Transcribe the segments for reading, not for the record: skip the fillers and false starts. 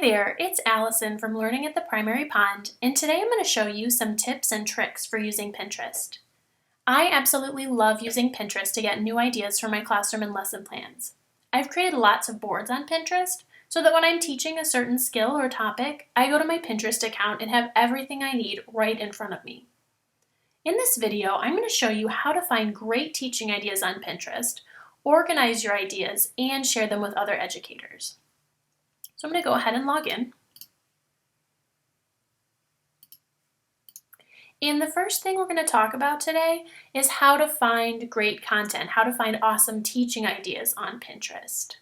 there, it's Allison from Learning at the Primary Pond, and today I'm going to show you some tips and tricks for using Pinterest. I absolutely love using Pinterest to get new ideas for my classroom and lesson plans. I've created lots of boards on Pinterest so that when I'm teaching a certain skill or topic, I go to my Pinterest account and have everything I need right in front of me. In this video, I'm going to show you how to find great teaching ideas on Pinterest, organize your ideas, and share them with other educators. So I'm going to go ahead and log in. And the first thing we're going to talk about today is how to find great content, how to find awesome teaching ideas on Pinterest.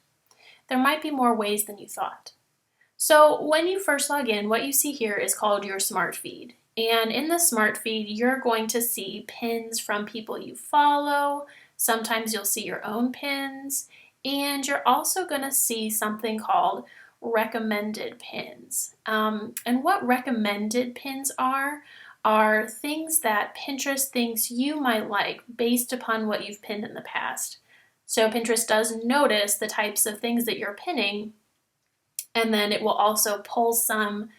There might be more ways than you thought. So when you first log in, what you see here is called your Smart Feed. And in the Smart Feed, you're going to see pins from people you follow. Sometimes you'll see your own pins. And you're also going to see something called recommended pins. And what recommended pins are things that Pinterest thinks you might like based upon what you've pinned in the past. So Pinterest does notice the types of things that you're pinning, and then it will also pull some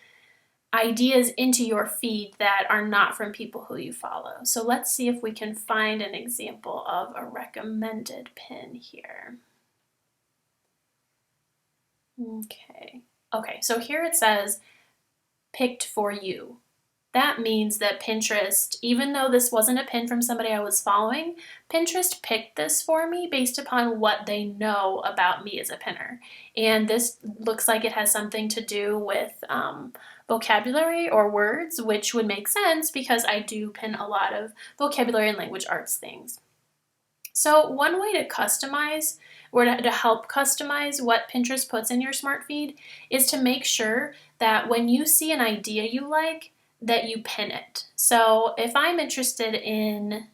ideas into your feed that are not from people who you follow. So let's see if we can find an example of a recommended pin here. Okay, so here it says picked for you. That means that Pinterest, even though this wasn't a pin from somebody I was following, Pinterest picked this for me based upon what they know about me as a pinner. And this looks like it has something to do with vocabulary or words, which would make sense because I do pin a lot of vocabulary and language arts things. So one way to customize or to help customize what Pinterest puts in your Smart Feed is to make sure that when you see an idea you like, that you pin it. So if I'm interested in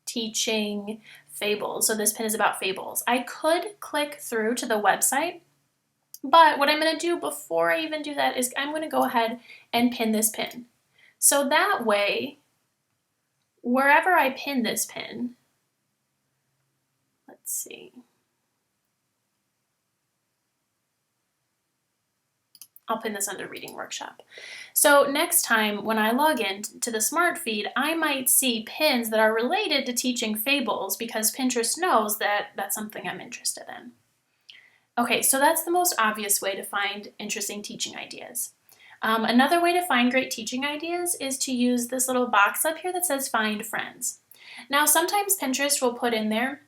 teaching fables, so this pin is about fables, I could click through to the website, but what I'm going to do before I even do that is I'm going to go ahead and pin this pin. So that way, wherever I pin this pin, let's see. I'll pin this under Reading Workshop. So next time when I log in to the Smart Feed, I might see pins that are related to teaching fables because Pinterest knows that that's something I'm interested in. Okay, so that's the most obvious way to find interesting teaching ideas. Another way to find great teaching ideas is to use this little box up here that says Find Friends. Now sometimes Pinterest will put in there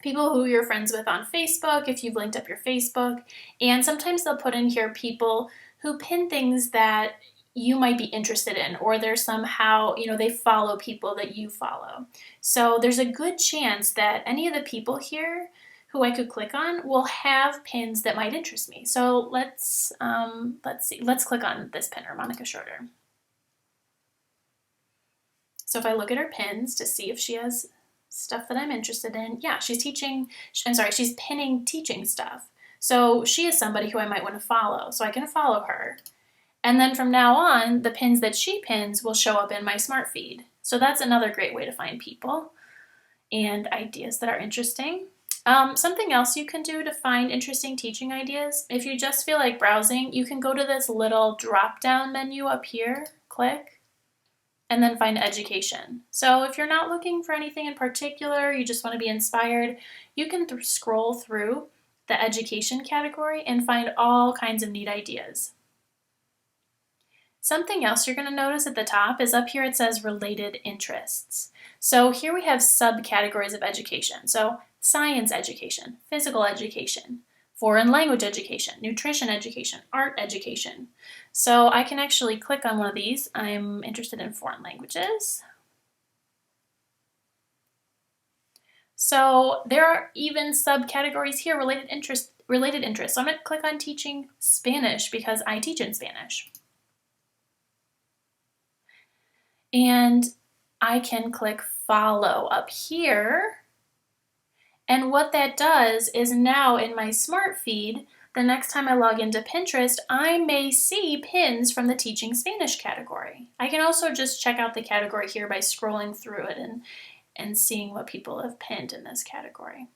people who you're friends with on Facebook, if you've linked up your Facebook, and sometimes they'll put in here people who pin things that you might be interested in, or they're somehow, they follow people that you follow. So there's a good chance that any of the people here who I could click on will have pins that might interest me. So let's see. Let's click on this pinner, Monica Schroeder. So if I look at her pins to see if she has stuff that I'm interested in, yeah, she's pinning teaching stuff. So she is somebody who I might want to follow, so I can follow her. And then from now on, the pins that she pins will show up in my Smart Feed. So that's another great way to find people and ideas that are interesting. Something else you can do to find interesting teaching ideas, if you just feel like browsing, you can go to this little drop-down menu up here, click, and then find education. So if you're not looking for anything in particular, you just want to be inspired, you can scroll through the education category and find all kinds of neat ideas. Something else you're going to notice at the top is up here it says related interests. So here we have subcategories of education. So science education, physical education, foreign language education, nutrition education, art education. So I can actually click on one of these. I'm interested in foreign languages. So there are even subcategories here, related interests. So I'm going to click on teaching Spanish because I teach in Spanish. And I can click follow up here. And what that does is now in my Smart Feed, the next time I log into Pinterest, I may see pins from the Teaching Spanish category. I can also just check out the category here by scrolling through it and seeing what people have pinned in this category.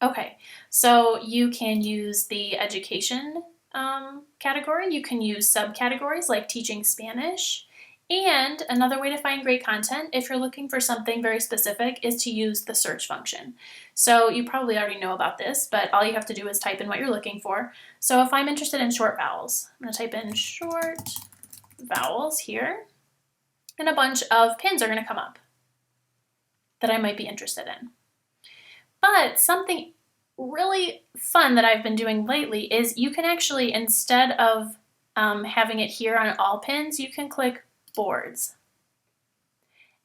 Okay, so you can use the education category. You can use subcategories like teaching Spanish. And another way to find great content, if you're looking for something very specific, is to use the search function. So you probably already know about this, but all you have to do is type in what you're looking for. So if I'm interested in short vowels, I'm going to type in short vowels here, and a bunch of pins are going to come up that I might be interested in. But something really fun that I've been doing lately is you can actually, instead of having it here on all pins, you can click boards.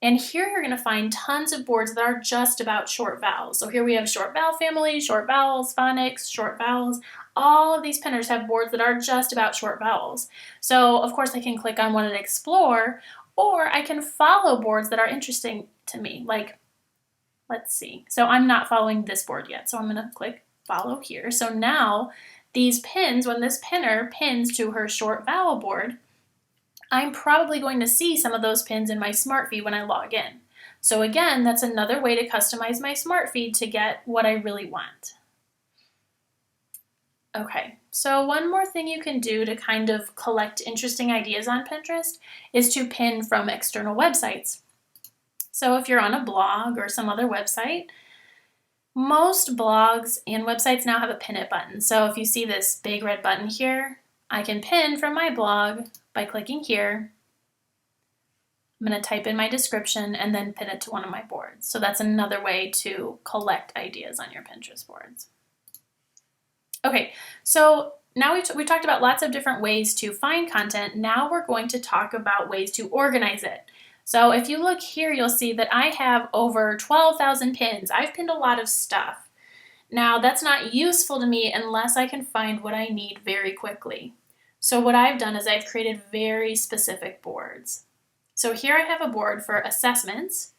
And here you're going to find tons of boards that are just about short vowels. So here we have short vowel family, short vowels, phonics, short vowels. All of these pinners have boards that are just about short vowels. So of course I can click on one and explore, or I can follow boards that are interesting to me. Like, let's see. So I'm not following this board yet, so I'm going to click follow here. So now these pins, when this pinner pins to her short vowel board, I'm probably going to see some of those pins in my smart feed when I log in. So again, that's another way to customize my smart feed to get what I really want. Okay, so one more thing you can do to kind of collect interesting ideas on Pinterest is to pin from external websites. So if you're on a blog or some other website, most blogs and websites now have a pin it button. So if you see this big red button here, I can pin from my blog by clicking here. I'm going to type in my description and then pin it to one of my boards. So that's another way to collect ideas on your Pinterest boards. Okay, so now we talked about lots of different ways to find content. Now we're going to talk about ways to organize it. So if you look here, you'll see that I have over 12,000 pins. I've pinned a lot of stuff. Now that's not useful to me unless I can find what I need very quickly. So what I've done is I've created very specific boards. So here I have a board for assessments,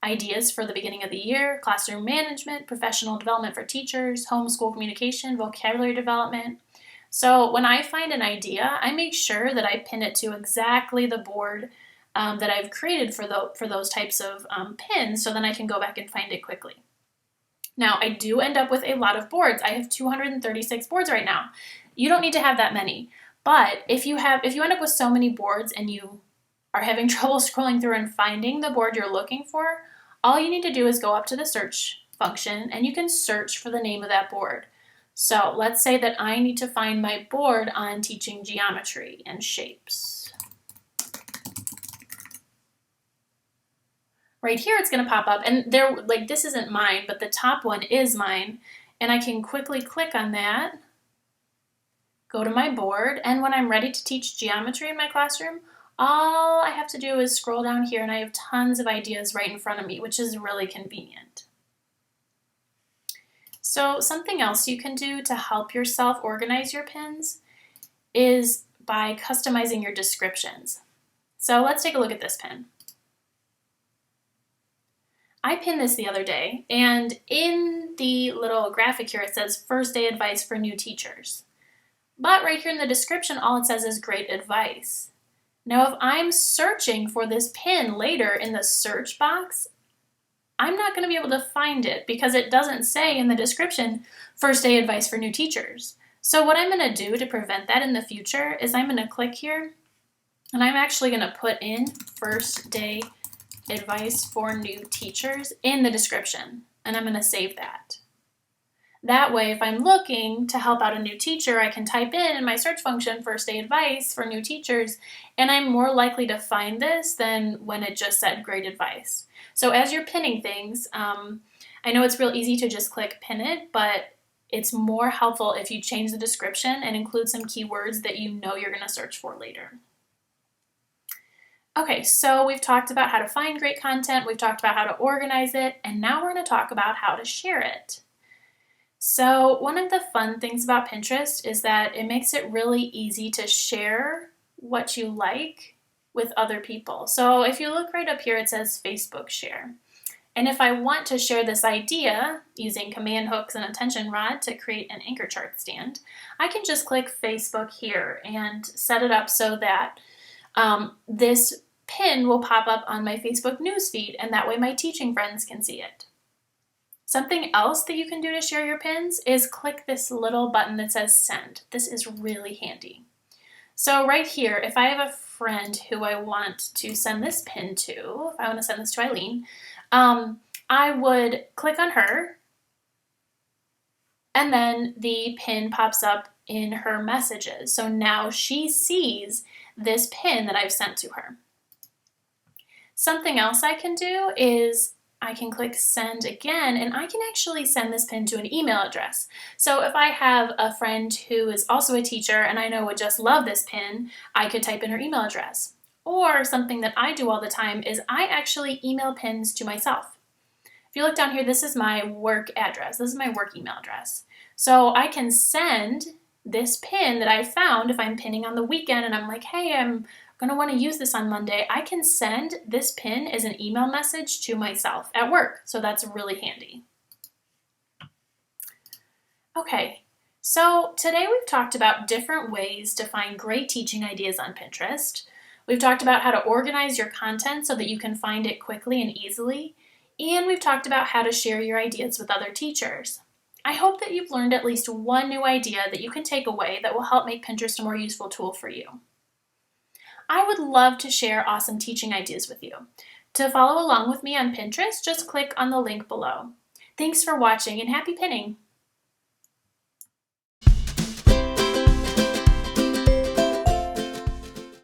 ideas for the beginning of the year, classroom management, professional development for teachers, homeschool communication, vocabulary development. So when I find an idea, I make sure that I pin it to exactly the board that I've created for those types of pins, so then I can go back and find it quickly. Now, I do end up with a lot of boards. I have 236 boards right now. You don't need to have that many. But if you end up with so many boards and you are having trouble scrolling through and finding the board you're looking for, all you need to do is go up to the search function and you can search for the name of that board. So let's say that I need to find my board on teaching geometry and shapes. Right here it's going to pop up, and this isn't mine, but the top one is mine, and I can quickly click on that, go to my board, and when I'm ready to teach geometry in my classroom, all I have to do is scroll down here and I have tons of ideas right in front of me, which is really convenient. So something else you can do to help yourself organize your pins is by customizing your descriptions. So let's take a look at this pin. I pinned this the other day, and in the little graphic here it says first day advice for new teachers. But right here in the description, all it says is great advice. Now, if I'm searching for this pin later in the search box, I'm not going to be able to find it because it doesn't say in the description first day advice for new teachers. So what I'm going to do to prevent that in the future is I'm going to click here, and I'm actually going to put in first day advice for new teachers in the description, and I'm going to save that. That way, if I'm looking to help out a new teacher, I can type in my search function first day advice for new teachers, and I'm more likely to find this than when it just said great advice. So as you're pinning things, I know it's real easy to just click pin it, but it's more helpful if you change the description and include some keywords that you know you're going to search for later. Okay, so we've talked about how to find great content, we've talked about how to organize it, and now we're going to talk about how to share it. So one of the fun things about Pinterest is that it makes it really easy to share what you like with other people. So if you look right up here, it says Facebook share. And if I want to share this idea using command hooks and attention rod to create an anchor chart stand, I can just click Facebook here and set it up so that this pin will pop up on my Facebook newsfeed, and that way my teaching friends can see it. Something else that you can do to share your pins is click this little button that says send. This is really handy. So right here, if I have a friend who I want to send this pin to, if I want to send this to Eileen, I would click on her, and then the pin pops up in her messages. So now she sees this pin that I've sent to her. Something else I can do is I can click send again, and I can actually send this pin to an email address. So if I have a friend who is also a teacher and I know would just love this pin, I could type in her email address. Or something that I do all the time is I actually email pins to myself. If you look down here, this is my work address. This is my work email address. So I can send this pin that I found if I'm pinning on the weekend and I'm like, hey, I'm going to want to use this on Monday. I can send this pin as an email message to myself at work. So that's really handy. Okay, so today we've talked about different ways to find great teaching ideas on Pinterest. We've talked about how to organize your content so that you can find it quickly and easily. And we've talked about how to share your ideas with other teachers. I hope that you've learned at least one new idea that you can take away that will help make Pinterest a more useful tool for you. I would love to share awesome teaching ideas with you. To follow along with me on Pinterest, just click on the link below. Thanks for watching and happy pinning!